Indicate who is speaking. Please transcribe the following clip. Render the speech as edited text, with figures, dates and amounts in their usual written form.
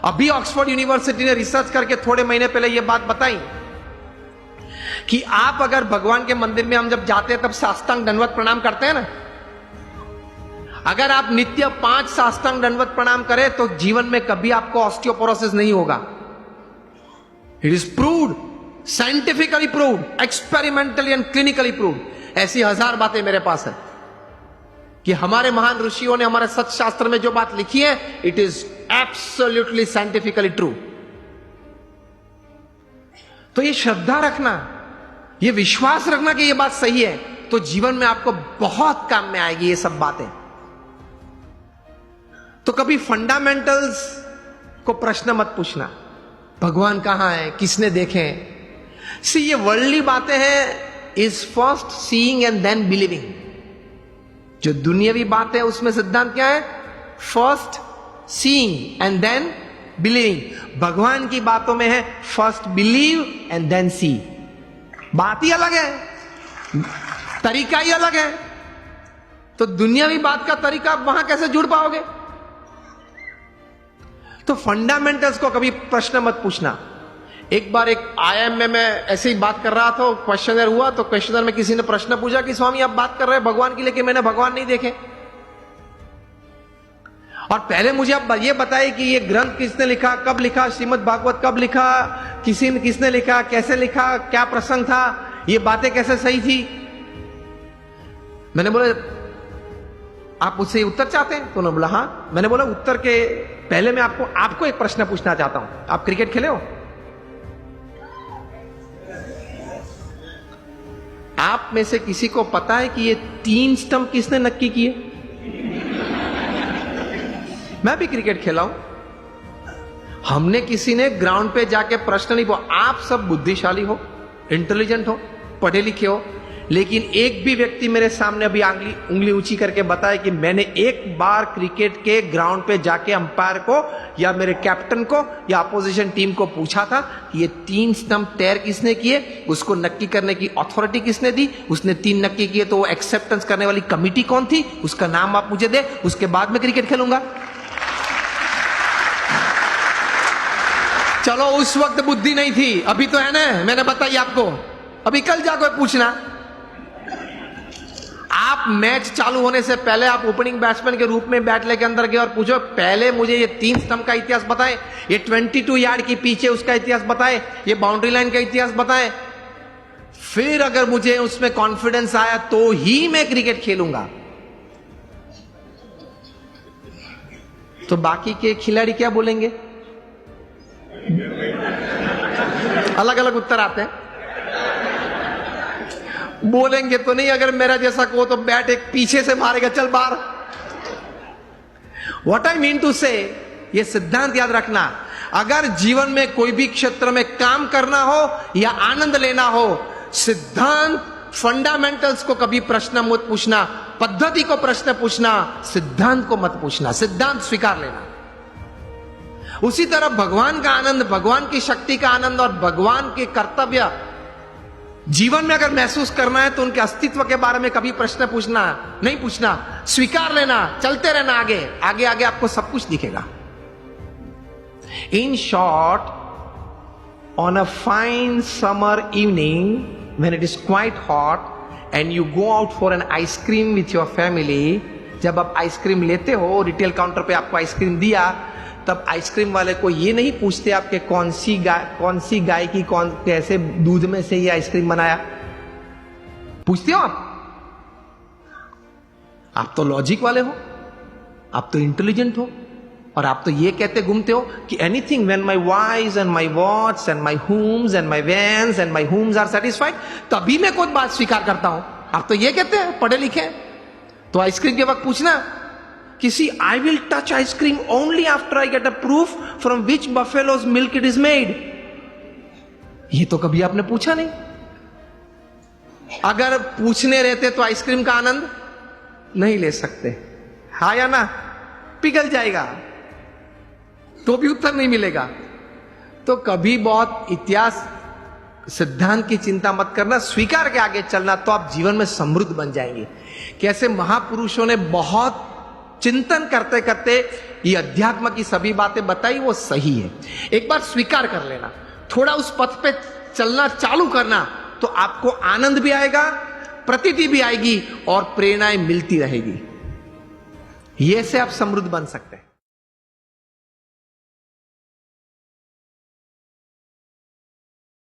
Speaker 1: अभी Oxford university ने research करके थोड़े महीने पहले यह बात बताई कि आप अगर भगवान के मंदिर में हम जब जाते हैं तब साष्टांग दंडवत प्रणाम करते हैं ना, अगर आप नित्य 5 साष्टांग दंडवत प्रणाम करें तो जीवन में कभी आपको ऑस्टियोपोरोसिस नहीं होगा। It is proved, scientifically proved, experimentally and clinically proved. ऐसी 1000 बातें मेरे पास है कि हमारे महान ऋषियों ने हमारे सच शास्त्र में जो बात लिखी है, it is absolutely scientifically true. तो ये श्रद्धा रखना, ये विश्वास रखना कि ये बात सही है, तो जीवन में आपको बहुत काम में आएगी ये सब बातें। तो कभी फंडामेंटल्स को प्रश्न मत पूछना, भगवान कहां है, किसने देखे। सी ये वर्ल्डली बातें हैं, is first seeing and then believing. जो दुनियावी बात है उसमें सिद्धांत क्या है? First seeing and then believing. भगवान की बातों में है first believe and then see. बात ही अलग है, तरीका ही अलग है। तो दुनियावी बात का तरीका आप वहां कैसे जुड़ पाओगे? तो फंडामेंटल्स को कभी प्रश्न मत पूछना। एक बार एक आईएम में ऐसे ही बात कर रहा था, क्वेश्चनर हुआ, तो क्वेश्चनर में किसी ने प्रश्न पूछा कि स्वामी आप बात कर रहे हैं भगवान की, लेकिन मैंने भगवान नहीं देखे, और पहले मुझे आप ये बताइए कि ये ग्रंथ किसने लिखा, कब लिखा, श्रीमद् भागवत कब लिखा, किसने लिखा, कैसे लिखा, क्या प्रसंग था, ये बातें कैसे सही थी। मैंने बोला आप मुझसे उत्तर चाहते हैं? तो उन्होंने बोला हाँ। मैंने बोला उत्तर के पहले मैं आपको एक प्रश्न पूछना चाहता हूं। आप क्रिकेट खेले हो? आप में से किसी को पता है कि ये 3 स्टंप किसने नक्की किए? मैं भी क्रिकेट खेला हूं। हमने किसी ने ग्राउंड पे जाके प्रश्न नहीं पूछा। आप सब बुद्धिशाली हो, इंटेलिजेंट हो, पढ़े लिखे हो, लेकिन एक भी व्यक्ति मेरे सामने अभी उंगली ऊंची करके बताए कि मैंने एक बार क्रिकेट के ग्राउंड पे जाके अंपायर को या मेरे कैप्टन को या अपोजिशन टीम को पूछा था कि ये 3 स्टंप तैर किसने किए, उसको नक्की करने की अथॉरिटी किसने दी, उसने 3 नक्की किए तो वो एक्सेप्टेंस करने वाली कमिटी कौन थी, उसका नाम आप मुझे दे, उसके बाद मैं क्रिकेट खेलूंगा। चलो उस वक्त बुद्धि नहीं थी, अभी तो है ना, मैंने बताई आपको। अभी कल जाकर पूछना। आप मैच चालू होने से पहले आप ओपनिंग बैट्समैन के रूप में बैट लेके अंदर गए और पूछो पहले मुझे ये 3 स्टंप का इतिहास बताएं, ये 22 यार्ड की पीछे उसका इतिहास बताएं, ये बाउंड्री लाइन का इतिहास बताएं। फिर अगर मुझे उसमें कॉन्फिडेंस आया तो ही मैं क्रिकेट खेलूंगा। तो बाकी के खिलाड़ी क्या बोलेंगे? अलग अलग उत्तर आते हैं। बोलेंगे तो नहीं, अगर मेरा जैसा को तो बैट एक पीछे से मारेगा, चल बाहर। व्हाट आई मीन टू से, ये सिद्धांत याद रखना। अगर जीवन में कोई भी क्षेत्र में काम करना हो या आनंद लेना हो, सिद्धांत फंडामेंटल्स को कभी प्रश्न मत पूछना, पद्धति को प्रश्न पूछना, सिद्धांत को मत पूछना। सिद्धांत स्वीकार लेना। उसी तरह भगवान का आनंद, भगवान की शक्ति का आनंद और भगवान के कर्तव्य जीवन में अगर महसूस करना है तो उनके अस्तित्व के बारे में कभी प्रश्न पूछना नहीं पूछना, स्वीकार लेना, चलते रहना आगे आगे आगे, आपको सब कुछ दिखेगा। In short, on a fine summer evening when it is quite hot and you go out for an ice cream with your family, जब आप आइसक्रीम लेते हो, रिटेल काउंटर पे आपको आइसक्रीम दिया, तब आइसक्रीम वाले को ये नहीं पूछते आपके कौन सी गाय की कैसे दूध में से ये आइसक्रीम बनाया। पूछते हो आप तो लॉजिक वाले हो, आप तो इंटेलिजेंट हो, और आप तो ये कहते घूमते हो कि anything when my wise and my watts and my homes and my vans and my homes are satisfied, तभी मैं कोई बात स्वीकार करता हूं। आप तो ये कहते हैं, पढ़े लिखे हैं। तो आइसक्रीम के वक्त पूछना किसी, I will touch ice cream only after I get a proof from which buffaloes milk it is made. ये तो कभी आपने पूछा नहीं। अगर पूछने रहते तो आइसक्रीम का आनंद नहीं ले सकते, हा या ना? पिघल जाएगा तो भी उत्तर नहीं मिलेगा। तो कभी बहुत इतिहास सिद्धांत की चिंता मत करना, स्वीकार के आगे चलना, तो आप जीवन में समृद्ध बन जाएंगे। कैसे महापुरुषों ने बहुत चिंतन करते करते ये अध्यात्म की सभी बातें बताई वो सही है, एक बार स्वीकार कर लेना, थोड़ा उस पथ पे चलना चालू करना, तो आपको आनंद भी आएगा, प्रतीति भी आएगी और प्रेरणाएं मिलती रहेगी। ये से आप समृद्ध बन सकते हैं।